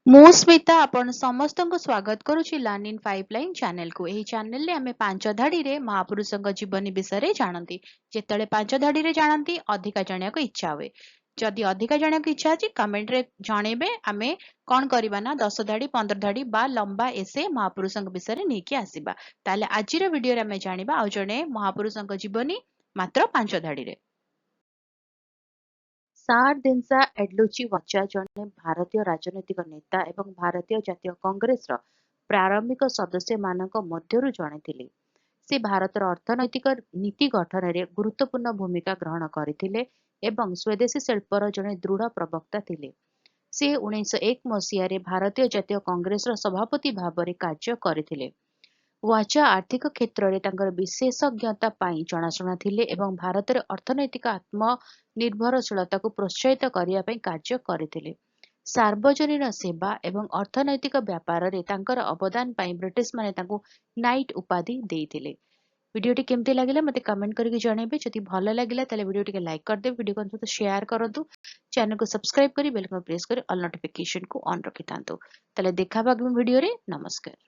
ମୁଁ ସ୍ମିତା ଆପଣ ସମସ୍ତଙ୍କୁ ସ୍ୱାଗତ କରୁଛି ଲର୍ନ ଇନ୍ ପାଇପଲାଇନ୍ ଚ୍ୟାନେଲକୁ। ଏହି ଚ୍ୟାନେଲରେ ଆମେ ପାଞ୍ଚ ଧାଡିରେ ମହାପୁରୁଷଙ୍କ ଜୀବନୀ ବିଷୟରେ ଜାଣନ୍ତି। ଯେତେବେଳେ ପାଞ୍ଚ ଧାଡିରେ ଜାଣନ୍ତି ଅଧିକା ଜାଣିବାକୁ ଇଚ୍ଛା ହୁଏ। ଯଦି ଅଧିକା ଜାଣିବାକୁ ଇଚ୍ଛା ଅଛି କମେଣ୍ଟରେ ଜଣେଇବେ। ଆମେ କଣ କରିବା ନା 10 ଧାଡି 15 ଧାଡି ବା ଲମ୍ବା ଏସେ ମହାପୁରୁଷଙ୍କ ବିଷୟରେ ନେଇକି ଆସିବା। ତାହେଲେ ଆଜିର ଭିଡିଓରେ ଆମେ ଜାଣିବା ଆଉ ଜଣେ ମହାପୁରୁଷଙ୍କ ଜୀବନୀ ମାତ୍ର 5 ଧାଡିରେ। ସାର୍ ଦିନସା ଏଡଲୁଚି ୱାଚା ଜଣେ ଭାରତୀୟ ରାଜନୈତିକ ନେତା ଏବଂ ଭାରତୀୟ ଜାତୀୟ କଂଗ୍ରେସର ପ୍ରାରମ୍ଭିକ ସଦସ୍ୟମାନଙ୍କ ମଧ୍ୟରୁ ଜଣେ ଥିଲେ। ସେ ଭାରତର ଅର୍ଥନୈତିକ ନୀତି ଗଠନରେ ଗୁରୁତ୍ୱପୂର୍ଣ୍ଣ ଭୂମିକା ଗ୍ରହଣ କରିଥିଲେ ଏବଂ ସ୍ୱଦେଶୀ ଶିଳ୍ପର ଜଣେ ଦୃଢ ପ୍ରବକ୍ତା ଥିଲେ। ସେ 1901 ମସିହାରେ ଭାରତୀୟ ଜାତୀୟ କଂଗ୍ରେସର ସଭାପତି ଭାବରେ କାର୍ଯ୍ୟ କରିଥିଲେ। ୱାଚା ଆର୍ଥିକ କ୍ଷେତ୍ରରେ ତାଙ୍କର ବିଶେଷଜ୍ଞତା ପାଇଁ ଜଣାଶୁଣା ଥିଲେ ଏବଂ ଭାରତରେ ଅର୍ଥନୈତିକ ଆତ୍ମନିର୍ଭରଶୀଳତାକୁ ପ୍ରୋତ୍ସାହିତ କରିବା ପାଇଁ କାର୍ଯ୍ୟ କରିଥିଲେ। ସାର୍ବଜନୀନ ସେବା ଏବଂ ଅର୍ଥନୈତିକ ବ୍ୟାପାରରେ ତାଙ୍କର ଅବଦାନ ପାଇଁ ବ୍ରିଟିଶମାନେ ତାଙ୍କୁ ନାଇଟ୍ ଉପାଧି ଦେଇଥିଲେ। ଭିଡିଓଟି କେମିତି ଲାଗିଲା ମୋତେ କମେଣ୍ଟ କରିକି ଜଣେଇବେ। ଯଦି ଭଲ ଲାଗିଲା ତାହେଲେ ଭିଡିଓ ଟିକେ ଲାଇକ୍ କରିଦେବେ, ଭିଡିଓ ସହିତ ସେୟାର କରନ୍ତୁ, ଚ୍ୟାନେଲକୁ ସବସ୍କ୍ରାଇବ କରି ବେଲ୍ ଆଇକନ୍ ପ୍ରେସ୍ କରି ଅଲ୍ ନୋଟିଫିକେସନକୁ ଅନ୍ ରଖିଥାନ୍ତୁ। ତାହେଲେ ଦେଖା ହବା ଆଗାମୀ ଭିଡିଓରେ। ନମସ୍କାର।